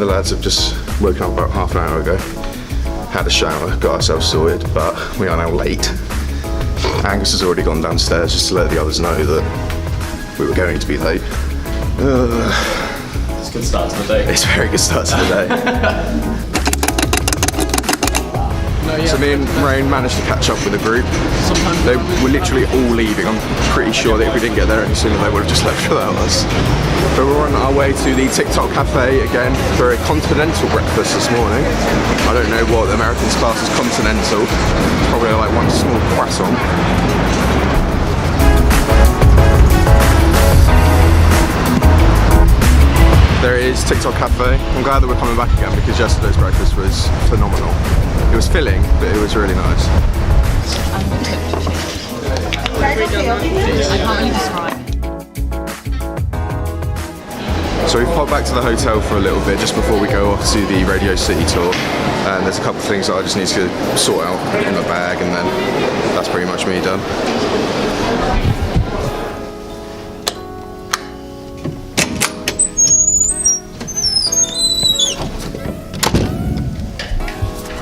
lads have just woken up about half an hour ago, had a shower, got ourselves sorted, but we are now late. Angus has already gone downstairs just to let the others know that we were going to be late. It's a good start to the day. It's a very good start to the day. So me and Rayne managed to catch up with the group. They were literally all leaving. I'm pretty sure that if we didn't get there any sooner, they would have just left without us. But we're on our way to the TikTok cafe again for a continental breakfast this morning. I don't know what the Americans class as continental. Probably like one small croissant. There is TikTok Cafe. I'm glad that we're coming back again because yesterday's breakfast was phenomenal. It was filling, but it was really nice. I can't really describe. So we've popped back to the hotel for a little bit just before we go off to the Radio City tour. And there's a couple of things that I just need to sort out in the bag, and then that's pretty much me done.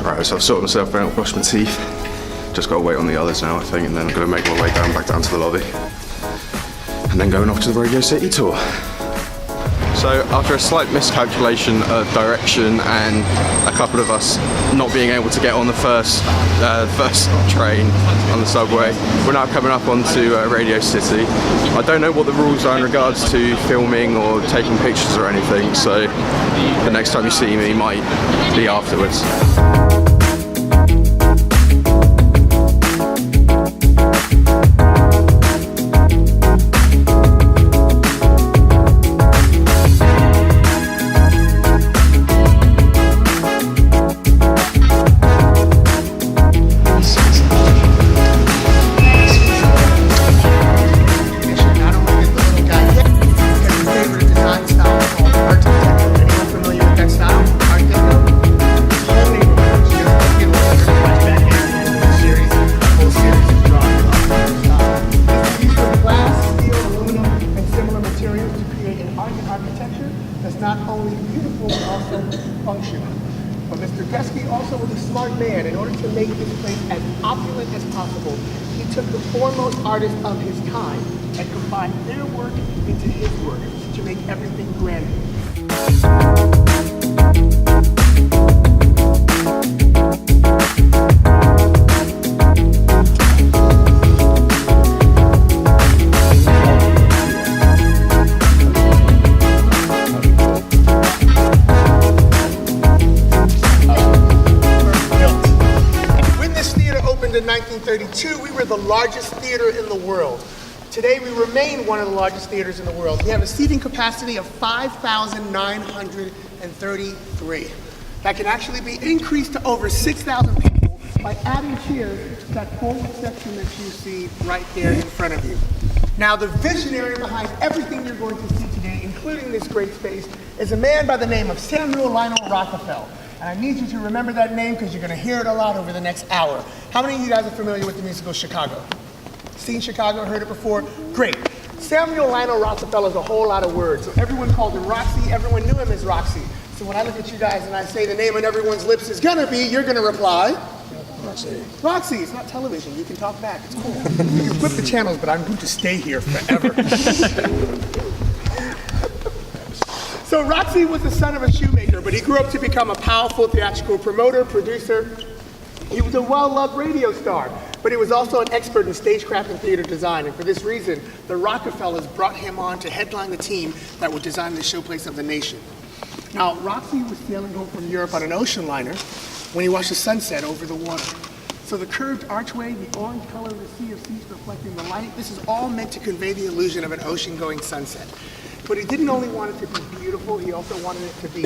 Right, so I've sorted myself out, brushed my teeth. Just gotta wait on the others now, I think, and then I'm gonna make my way back down to the lobby. And then going off to the Radio City tour. So after a slight miscalculation of direction and a couple of us not being able to get on the first train on the subway, we're now coming up onto Radio City. I don't know what the rules are in regards to filming or taking pictures or anything, so the next time you see me might be afterwards. Artists of his time and combine their work into his work to make everything grander. When this theater opened in 1932, we were the largest theater in the world. Today we remain one of the largest theaters in the world. We have a seating capacity of 5,933. That can actually be increased to over 6,000 people by adding chairs to that forward section that you see right there in front of you. Now the visionary behind everything you're going to see today, including this great space, is a man by the name of Samuel Lionel Rockefeller. And I need you to remember that name because you're going to hear it a lot over the next hour. How many of you guys are familiar with the musical Chicago? Seen Chicago, heard it before? Great. Samuel Lionel Rockefeller is a whole lot of words. So everyone called him Roxy, everyone knew him as Roxy. So when I look at you guys and I say the name on everyone's lips is gonna be, you're gonna reply, Roxy. Roxy, it's not television, you can talk back, it's cool. You can flip the channels, but I'm going to stay here forever. So Roxy was the son of a shoemaker, but he grew up to become a powerful theatrical promoter, producer. He was a well-loved radio star, but he was also an expert in stagecraft and theater design. And for this reason, the Rockefellers brought him on to headline the team that would design the showplace of the nation. Now, Roxy was sailing home from Europe on an ocean liner when he watched the sunset over the water. So the curved archway, the orange color of the sea of seas reflecting the light, this is all meant to convey the illusion of an ocean-going sunset. But he didn't only want it to be beautiful, he also wanted it to be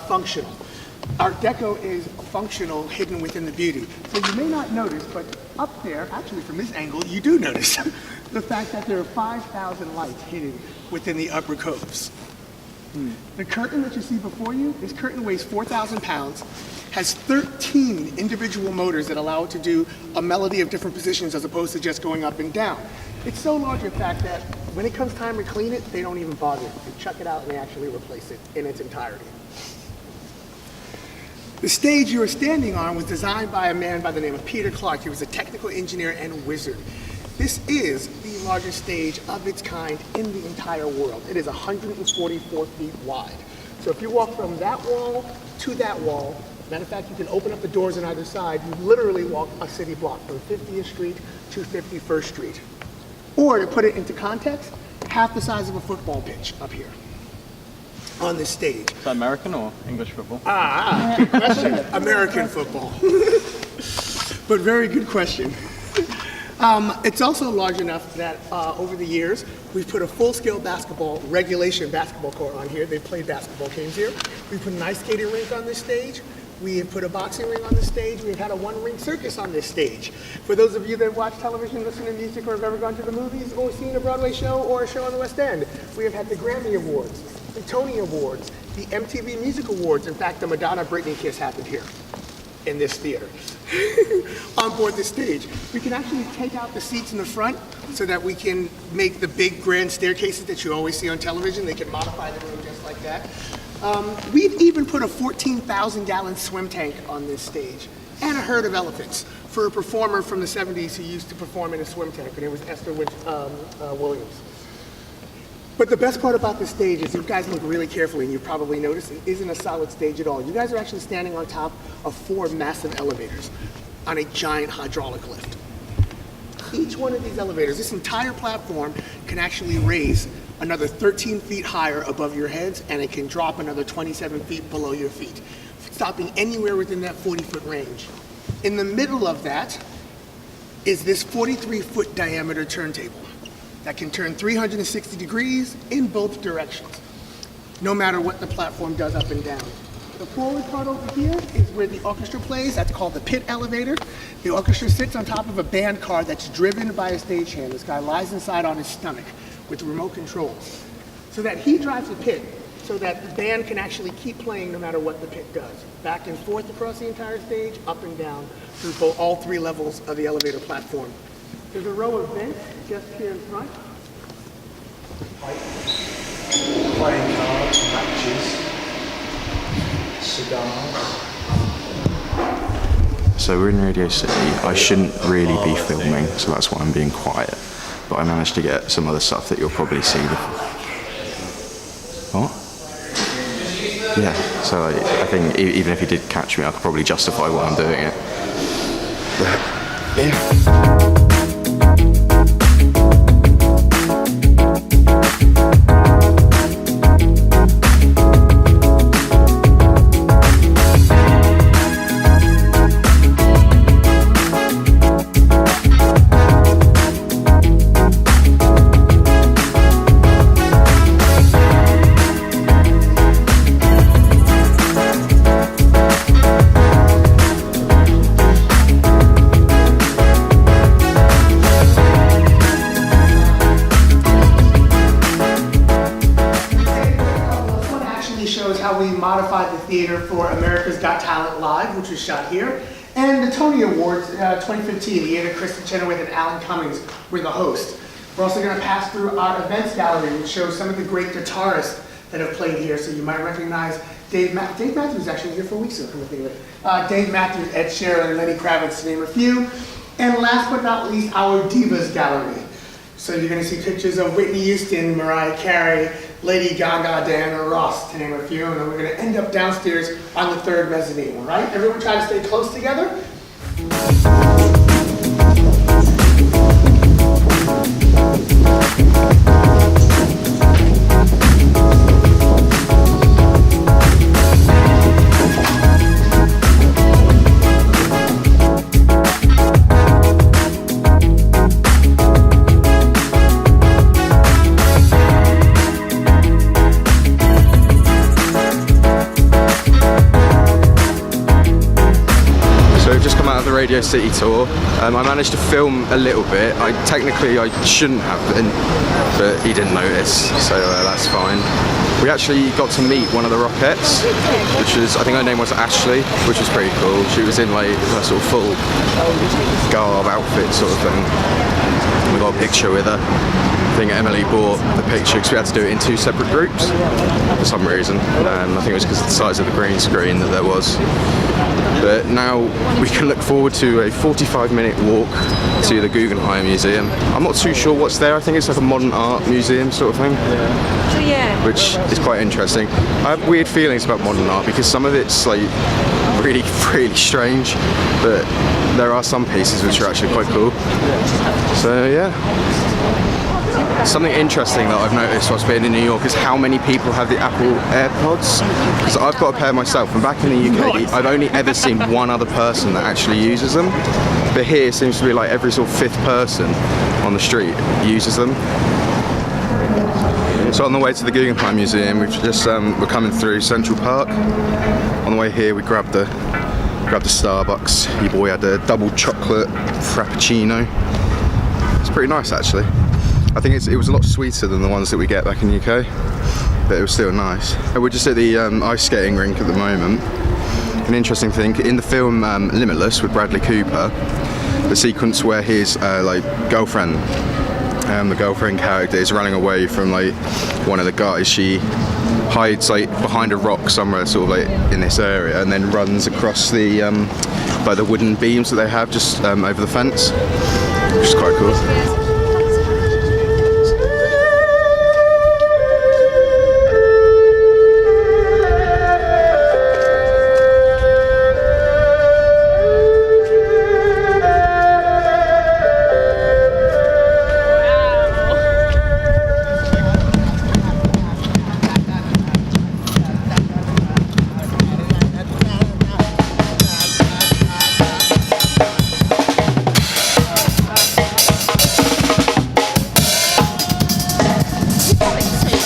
functional. Art Deco is functional, hidden within the beauty. So you may not notice, but up there, actually from this angle, you do notice the fact that there are 5,000 lights hidden within the upper coves. The curtain that you see before you, this curtain weighs 4,000 pounds, has 13 individual motors that allow it to do a melody of different positions as opposed to just going up and down. It's so large, in fact, that when it comes time to clean it, they don't even bother. They chuck it out and they actually replace it in its entirety. The stage you are standing on was designed by a man by the name of Peter Clark. He was a technical engineer and wizard. This is the largest stage of its kind in the entire world. It is 144 feet wide. So if you walk from that wall to that wall, matter of fact, you can open up the doors on either side, you literally walk a city block from 50th Street to 51st Street. Or to put it into context, half the size of a football pitch up here on this stage. Is that American or English football? Good question. American football. But very good question. It's also large enough that over the years, we've put a full-scale regulation basketball court on here. They've played basketball games here. We put an ice skating rink on this stage. We have put a boxing ring on this stage. We've had a one-ring circus on this stage. For those of you that watch television, listen to music, or have ever gone to the movies, or seen a Broadway show or a show on the West End, we have had the Grammy Awards, the Tony Awards, the MTV Music Awards. In fact, the Madonna-Britney kiss happened here in this theater on board this stage. We can actually take out the seats in the front so that we can make the big grand staircases that you always see on television. They can modify the room just like that. We've even put a 14,000-gallon swim tank on this stage and a herd of elephants for a performer from the 70s who used to perform in a swim tank. Her name was Esther Williams. But the best part about this stage is, you guys look really carefully, and you've probably noticed it isn't a solid stage at all. You guys are actually standing on top of 4 massive elevators on a giant hydraulic lift. Each one of these elevators, this entire platform, can actually raise another 13 feet higher above your heads, and it can drop another 27 feet below your feet, stopping anywhere within that 40-foot range. In the middle of that is this 43-foot diameter turntable that can turn 360 degrees in both directions, no matter what the platform does up and down. The forward part over here is where the orchestra plays. That's called the pit elevator. The orchestra sits on top of a band car that's driven by a stagehand. This guy lies inside on his stomach with remote controls, so that he drives the pit, so that the band can actually keep playing no matter what the pit does. Back and forth across the entire stage, up and down, through all 3 levels of the elevator platform. There's a row of vents just here in front. Playing cards, matches, cigars. So we're in Radio City. I shouldn't really be filming, so that's why I'm being quiet. But I managed to get some other stuff that you'll probably see. What? Yeah, so I think even if you did catch me, I could probably justify why I'm doing it. But, yeah. Theater for America's Got Talent Live, which was shot here, and the Tony Awards 2015, the year that Kristen Chenoweth and Alan Cummings were the hosts. We're also going to pass through our events gallery, which shows some of the great guitarists that have played here. So you might recognize Dave Matthews was actually here 4 weeks ago, come to think of it. Dave Matthews, Ed Sheeran, Lenny Kravitz, to name a few. And last but not least, our Divas gallery. So you're going to see pictures of Whitney Houston, Mariah Carey, Lady Gaga, Diana Ross, to name a few, and then we're going to end up downstairs on the 3rd mezzanine, all right? Everyone try to stay close together. Radio Radio City tour. I managed to film a little bit. Technically I shouldn't have been, but he didn't notice, so that's fine. We actually got to meet one of the Rockettes, which is, I think her name was Ashley, which was pretty cool. She was in like her sort of full garb outfit sort of thing. We got a picture with her. I think Emelie bought the picture because we had to do it in 2 separate groups for some reason. I think it was because of the size of the green screen that there was. But now we can look forward to a 45-minute walk to the Guggenheim Museum. I'm not too sure what's there. I think it's like a modern art museum sort of thing. Yeah. Which is quite interesting. I have weird feelings about modern art because some of it's like really, really strange, but there are some pieces which are actually quite cool. So yeah. Something interesting that I've noticed whilst being in New York is how many people have the Apple AirPods. Because I've got a pair myself, and back in the UK, I've only ever seen one other person that actually uses them. But here it seems to be like every sort of 5th person on the street uses them. So on the way to the Guggenheim Museum, we've just we're coming through Central Park. On the way here, we grabbed the Starbucks. Your boy had a double chocolate frappuccino. It's pretty nice actually. I think it was a lot sweeter than the ones that we get back in the UK, but it was still nice. We're just at the ice skating rink at the moment. An interesting thing, in the film Limitless with Bradley Cooper, the sequence where his girlfriend, the girlfriend character is running away from like one of the guys, she hides like behind a rock somewhere sort of like in this area and then runs across the the wooden beams that they have just over the fence, which is quite cool.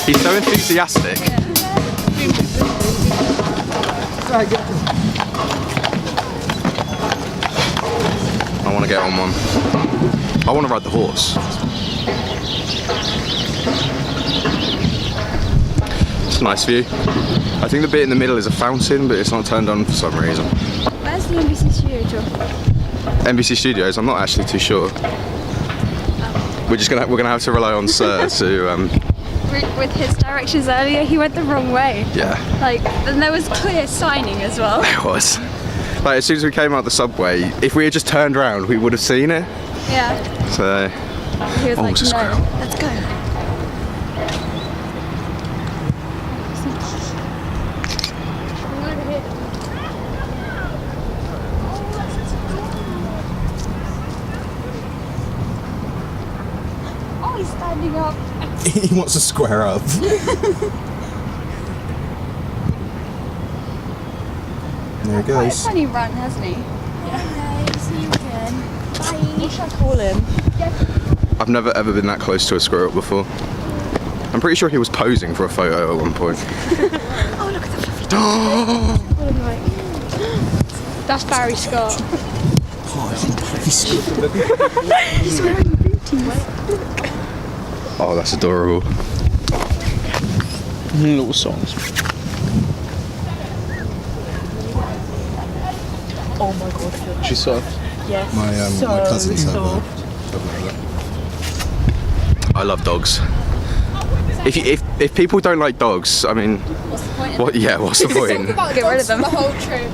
He's so enthusiastic. I want to get on one. I want to ride the horse. It's a nice view. I think the bit in the middle is a fountain, but it's not turned on for some reason. Where's the NBC studio? NBC Studios, I'm not actually too sure. We're gonna have to rely on Sir to With his directions earlier, he went the wrong way. yeah. Like, and there was clear signing as well. It was. Like as soon as we came out the subway, if we had just turned around, we would have seen it. Yeah. So He was like, it's a no, squirrel. let's go. Oh, he's standing up. He wants to square up. There he Quite a goes. funny run, hasn't he? Yeah. See you again. Bye. What should I call him? I've never ever been that close to a squirrel before. I'm pretty sure he was posing for a photo at one point. Oh, look at the fluffy dog. That's Barry Scott. He's wearing booties. Oh, that's adorable. Little songs. Oh my god. She's soft. Yes. My cousin's soft. I love dogs. If people don't like dogs, I mean, What's the point? what's the point? Get rid of them. The whole trip.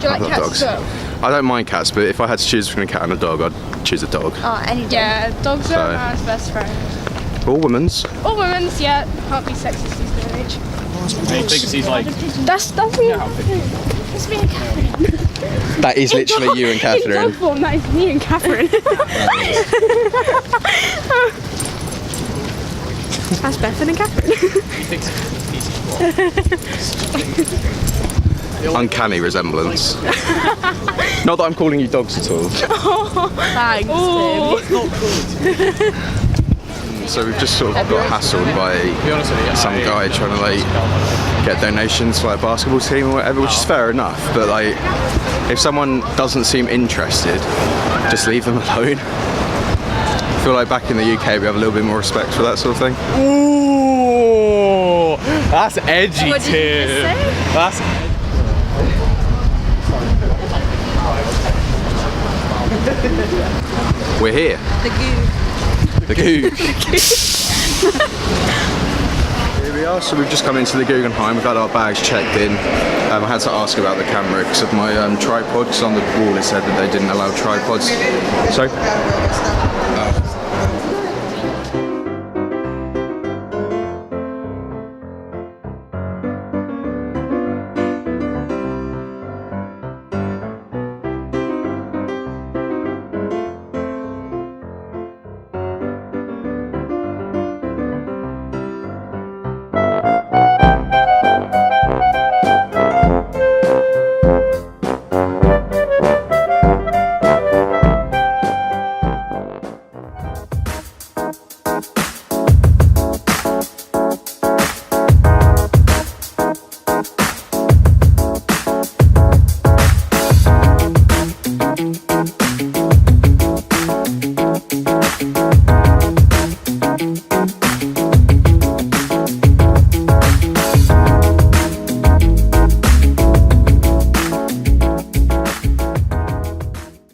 Do you I like love cats dogs. as well? I don't mind cats, but if I had to choose between a cat and a dog, I'd choose a dog. Oh, any dog. Yeah, dogs So- are man's best friend. Or women's. Or women's, yeah. Can't be sexist these day and age. Because he's like, That's me. It's me and Cathryn. That is literally you and In dog Cathryn. form, that is me and Cathryn. That's Bethan and Cathryn. he thinks it's easy. Uncanny resemblance. Not that I'm calling you dogs at all. Thanks, Not good. So we've just sort of got hassled by be honest with you, some guy trying to like get donations for like a basketball team or whatever, which is fair enough. But like, if someone doesn't seem interested, just leave them alone. I feel like back in the UK we have a little bit more respect for that sort of thing. Ooh, that's edgy, What did you just Tim. say? That's We're here. The goo. The Goog. Here we are, so we've just come into the Guggenheim, we've had our bags checked in. I had to ask about the camera because of my tripod, because on the wall it said that they didn't allow tripods. So,